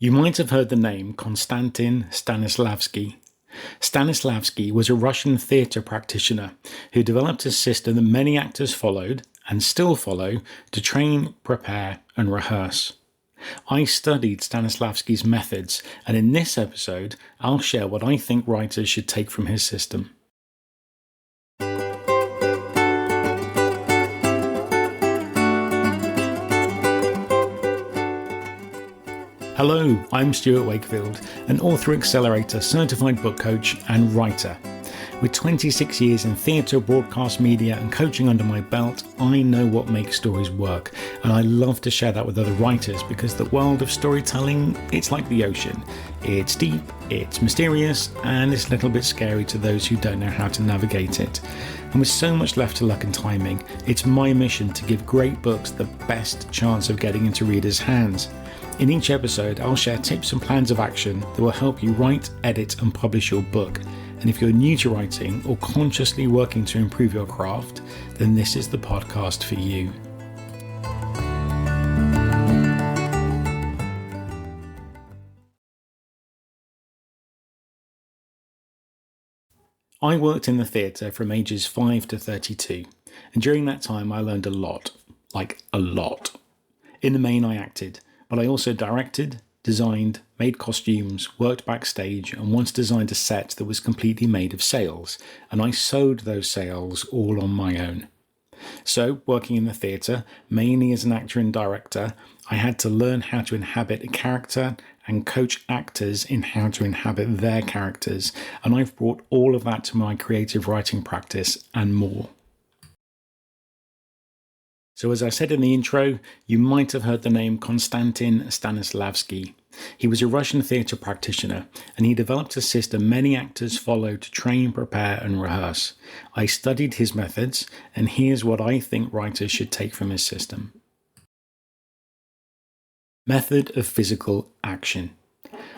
You might have heard the name Konstantin Stanislavski. Stanislavski was a Russian theatre practitioner who developed a system that many actors followed, and still follow, to train, prepare, and rehearse. I studied Stanislavski's methods, and in this episode, I'll share what I think writers should take from his system. Hello, I'm Stuart Wakefield, an author accelerator, certified book coach, and writer. With 26 years in theatre, broadcast media, and coaching under my belt, I know what makes stories work, and I love to share that with other writers because the world of storytelling, it's like the ocean. It's deep, it's mysterious, and it's a little bit scary to those who don't know how to navigate it. And with so much left to luck and timing, it's my mission to give great books the best chance of getting into readers' hands. In each episode, I'll share tips and plans of action that will help you write, edit, and publish your book. And if you're new to writing or consciously working to improve your craft, then this is the podcast for you. I worked in the theatre from ages 5 to 32, and during that time I learned a lot. Like a lot. In the main I acted, but I also directed, designed, made costumes, worked backstage, and once designed a set that was completely made of sails, and I sewed those sails all on my own. So, working in the theatre, mainly as an actor and director, I had to learn how to inhabit a character and coach actors in how to inhabit their characters, and I've brought all of that to my creative writing practice and more. So as I said in the intro, you might have heard the name Konstantin Stanislavski. He was a Russian theatre practitioner, and he developed a system many actors follow to train, prepare, and rehearse. I studied his methods, and here's what I think writers should take from his system. Method of physical action.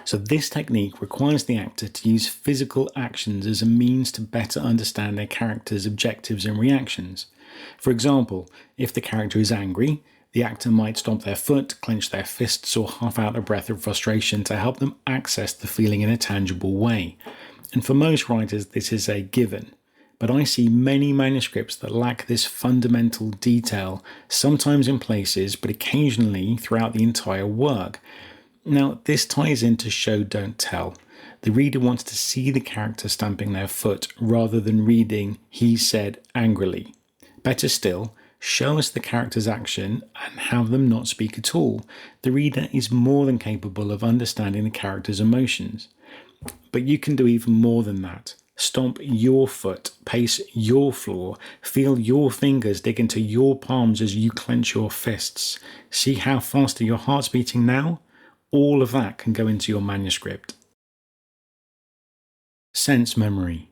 So this technique requires the actor to use physical actions as a means to better understand their character's objectives and reactions. For example, if the character is angry, the actor might stomp their foot, clench their fists, or huff out a breath of frustration to help them access the feeling in a tangible way. And for most writers, this is a given. But I see many manuscripts that lack this fundamental detail, sometimes in places, but occasionally throughout the entire work. Now, this ties into show, don't tell. The reader wants to see the character stamping their foot rather than reading, he said angrily. Better still, show us the character's action and have them not speak at all. The reader is more than capable of understanding the character's emotions. But you can do even more than that. Stomp your foot, pace your floor, feel your fingers dig into your palms as you clench your fists. See how fast are your hearts beating now? All of that can go into your manuscript. Sense memory.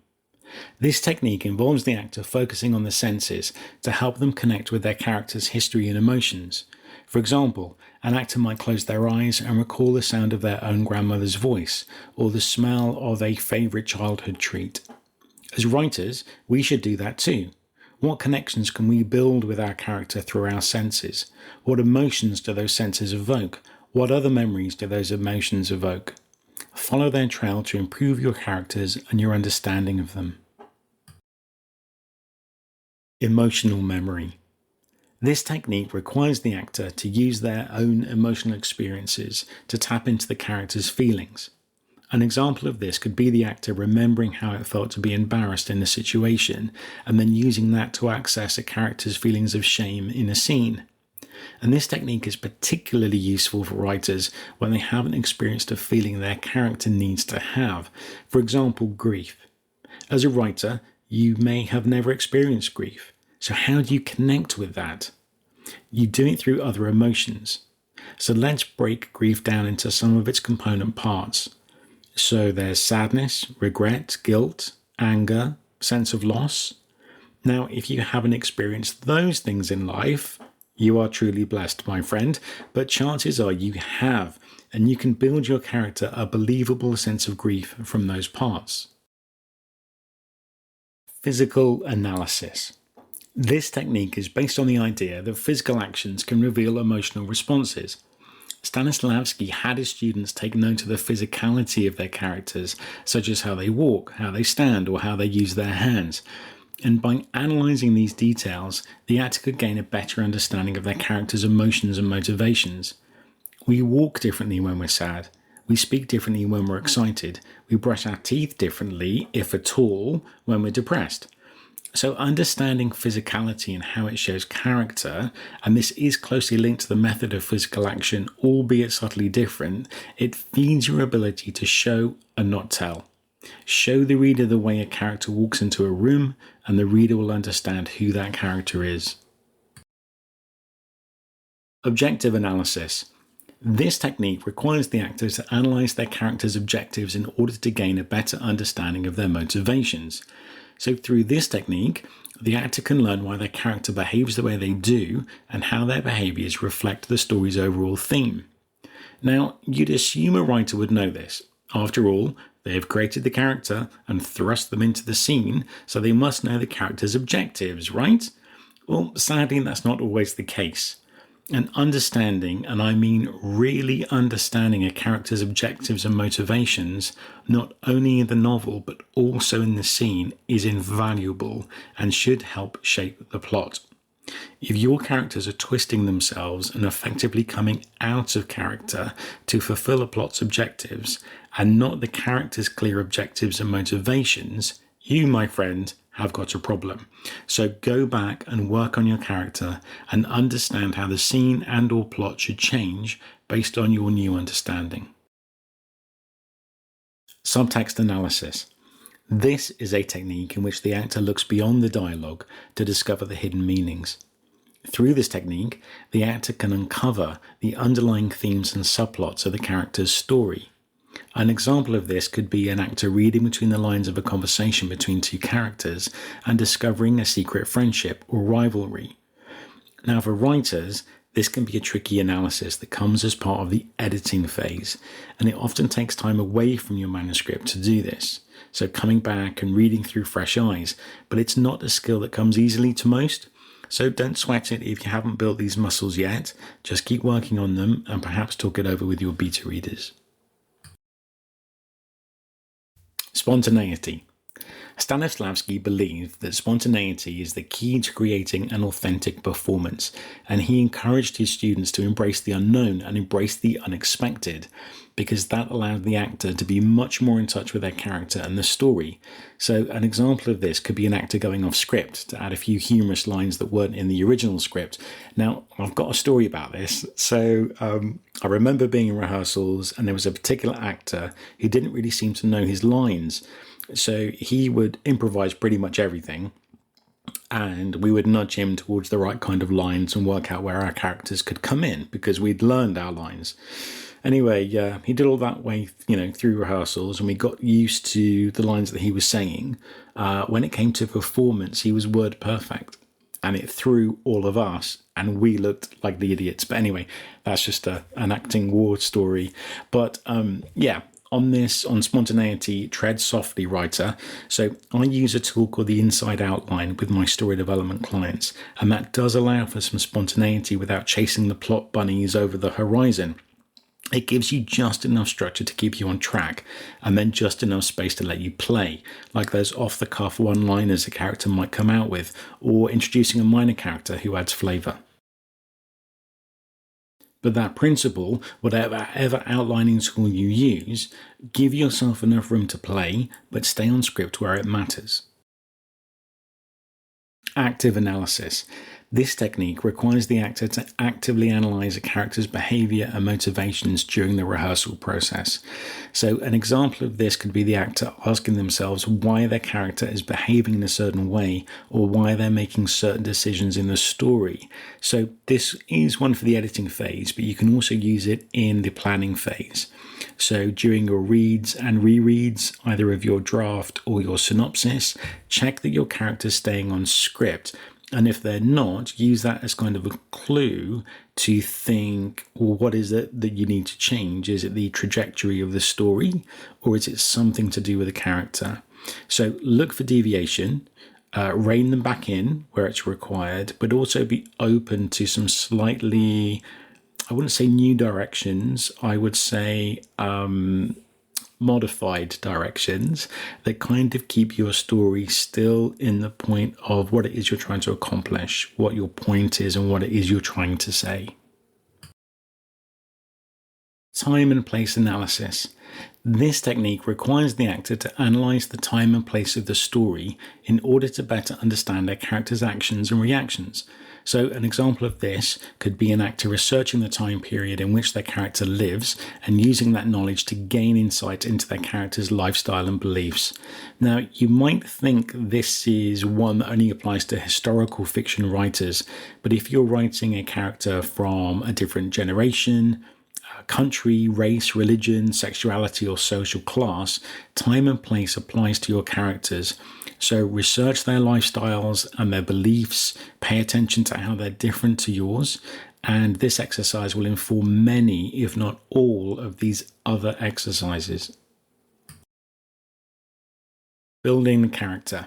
This technique involves the actor focusing on the senses to help them connect with their character's history and emotions. For example, an actor might close their eyes and recall the sound of their own grandmother's voice or the smell of a favourite childhood treat. As writers, we should do that too. What connections can we build with our character through our senses? What emotions do those senses evoke? What other memories do those emotions evoke? Follow their trail to improve your characters and your understanding of them. Emotional memory. This technique requires the actor to use their own emotional experiences to tap into the character's feelings. An example of this could be the actor remembering how it felt to be embarrassed in a situation and then using that to access a character's feelings of shame in a scene. And this technique is particularly useful for writers when they haven't experienced a feeling their character needs to have. For example, grief. As a writer, you may have never experienced grief. So how do you connect with that? You do it through other emotions. So let's break grief down into some of its component parts. So there's sadness, regret, guilt, anger, sense of loss. Now, if you haven't experienced those things in life, you are truly blessed, my friend, but chances are you have, and you can build your character a believable sense of grief from those parts. Physical analysis. This technique is based on the idea that physical actions can reveal emotional responses. Stanislavski had his students take note of the physicality of their characters, such as how they walk, how they stand, or how they use their hands. And by analysing these details, the actor could gain a better understanding of their characters' emotions and motivations. We walk differently when we're sad. We speak differently when we're excited. We brush our teeth differently, if at all, when we're depressed. So understanding physicality and how it shows character, and this is closely linked to the method of physical action, albeit subtly different, it feeds your ability to show and not tell. Show the reader the way a character walks into a room, and the reader will understand who that character is. Objective analysis. This technique requires the actor to analyse their character's objectives in order to gain a better understanding of their motivations. So through this technique, the actor can learn why their character behaves the way they do and how their behaviours reflect the story's overall theme. Now, you'd assume a writer would know this. After all, they have created the character and thrust them into the scene, so they must know the character's objectives, right? Well, sadly, that's not always the case. And understanding, and I mean really understanding a character's objectives and motivations, not only in the novel but also in the scene, is invaluable and should help shape the plot. If your characters are twisting themselves and effectively coming out of character to fulfill a plot's objectives, and not the character's clear objectives and motivations, you, my friend, have got a problem. So go back and work on your character and understand how the scene and or plot should change based on your new understanding. Subtext analysis. This is a technique in which the actor looks beyond the dialogue to discover the hidden meanings. Through this technique, the actor can uncover the underlying themes and subplots of the character's story. An example of this could be an actor reading between the lines of a conversation between two characters and discovering a secret friendship or rivalry. Now, for writers, this can be a tricky analysis that comes as part of the editing phase, and it often takes time away from your manuscript to do this. So coming back and reading through fresh eyes, but it's not a skill that comes easily to most. So don't sweat it if you haven't built these muscles yet. Just keep working on them and perhaps talk it over with your beta readers. Spontaneity. Stanislavski believed that spontaneity is the key to creating an authentic performance, and he encouraged his students to embrace the unknown and embrace the unexpected, because that allowed the actor to be much more in touch with their character and the story. So an example of this could be an actor going off script to add a few humorous lines that weren't in the original script. Now, I've got a story about this. So I remember being in rehearsals and there was a particular actor who didn't really seem to know his lines. So he would improvise pretty much everything, and we would nudge him towards the right kind of lines and work out where our characters could come in because we'd learned our lines. Anyway, he did all that way, through rehearsals, and we got used to the lines that he was saying. When it came to performance, he was word perfect, and it threw all of us, and we looked like the idiots. But anyway, that's just an acting war story. But on spontaneity, tread softly, writer. So I use a tool called the Inside Outline with my story development clients, and that does allow for some spontaneity without chasing the plot bunnies over the horizon. It gives you just enough structure to keep you on track, and then just enough space to let you play, like those off-the-cuff one-liners a character might come out with, or introducing a minor character who adds flavour. But that principle, whatever outlining tool you use, give yourself enough room to play, but stay on script where it matters. Active analysis. This technique requires the actor to actively analyse a character's behaviour and motivations during the rehearsal process. So an example of this could be the actor asking themselves why their character is behaving in a certain way or why they're making certain decisions in the story. So this is one for the editing phase, but you can also use it in the planning phase. So during your reads and rereads, either of your draft or your synopsis, check that your character's staying on script. And if they're not, use that as kind of a clue to think, well, what is it that you need to change? Is it the trajectory of the story, or is it something to do with the character? So look for deviation, rein them back in where it's required, but also be open to some slightly I wouldn't say new directions, I would say modified directions that kind of keep your story still in the point of what it is you're trying to accomplish, what your point is, and what it is you're trying to say. Time and place analysis. This technique requires the actor to analyze the time and place of the story in order to better understand their character's actions and reactions. So an example of this could be an actor researching the time period in which their character lives and using that knowledge to gain insight into their character's lifestyle and beliefs. Now, you might think this is one that only applies to historical fiction writers, but if you're writing a character from a different generation, country, race, religion, sexuality, or social class, time and place applies to your characters. So research their lifestyles and their beliefs, pay attention to how they're different to yours, and this exercise will inform many, if not all, of these other exercises. Building the character.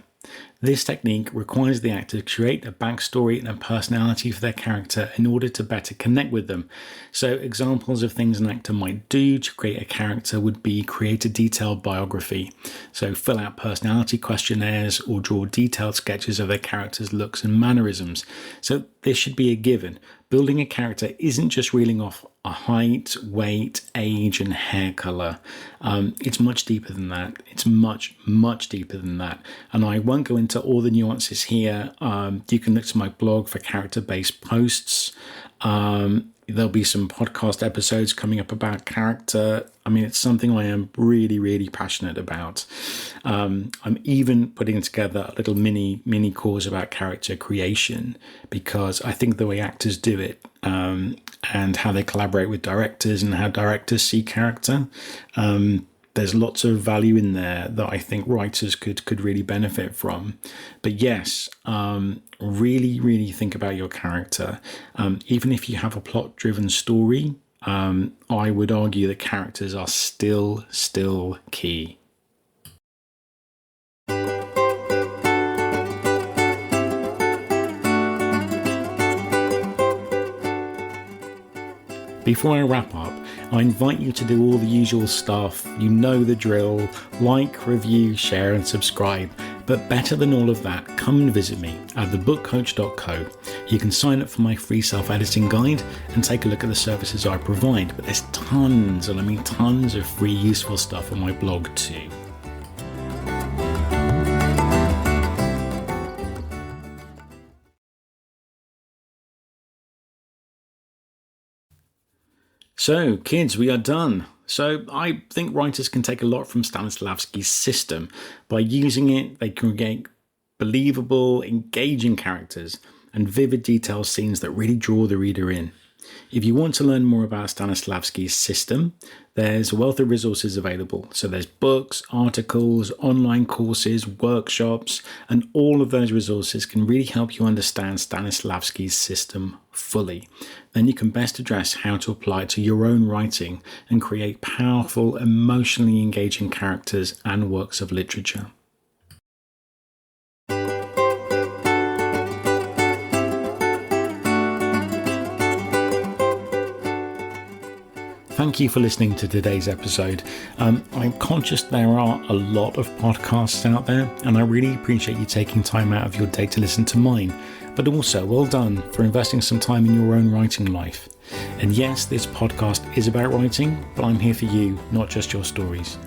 This technique requires the actor to create a backstory and a personality for their character in order to better connect with them. So examples of things an actor might do to create a character would be create a detailed biography. So fill out personality questionnaires or draw detailed sketches of their character's looks and mannerisms. So this should be a given. Building a character isn't just reeling off a height, weight, age, and hair color. It's much deeper than that. It's much, much deeper than that. And I won't go into all the nuances here. You can look to my blog for character-based posts. There'll be some podcast episodes coming up about character. I mean, it's something I am really, really passionate about. I'm even putting together a little mini course about character creation because I think the way actors do it and how they collaborate with directors and how directors see character, there's lots of value in there that I think writers could really benefit from. But yes, really, really think about your character. Even if you have a plot-driven story, I would argue that characters are still key. Before I wrap up, I invite you to do all the usual stuff. You know the drill. Like, review, share and subscribe. But better than all of that, come and visit me at thebookcoach.co. You can sign up for my free self-editing guide and take a look at the services I provide. But there's tons, and I mean tons of free useful stuff on my blog too. So, kids, we are done. So, I think writers can take a lot from Stanislavski's system. By using it, they can create believable, engaging characters and vivid detailed scenes that really draw the reader in. If you want to learn more about Stanislavski's system, there's a wealth of resources available. So there's books, articles, online courses, workshops, and all of those resources can really help you understand Stanislavski's system fully. Then you can best address how to apply it to your own writing and create powerful, emotionally engaging characters and works of literature. Thank you for listening to today's episode. I'm conscious there are a lot of podcasts out there, and I really appreciate you taking time out of your day to listen to mine. But also, well done for investing some time in your own writing life. And yes, this podcast is about writing, but I'm here for you, not just your stories.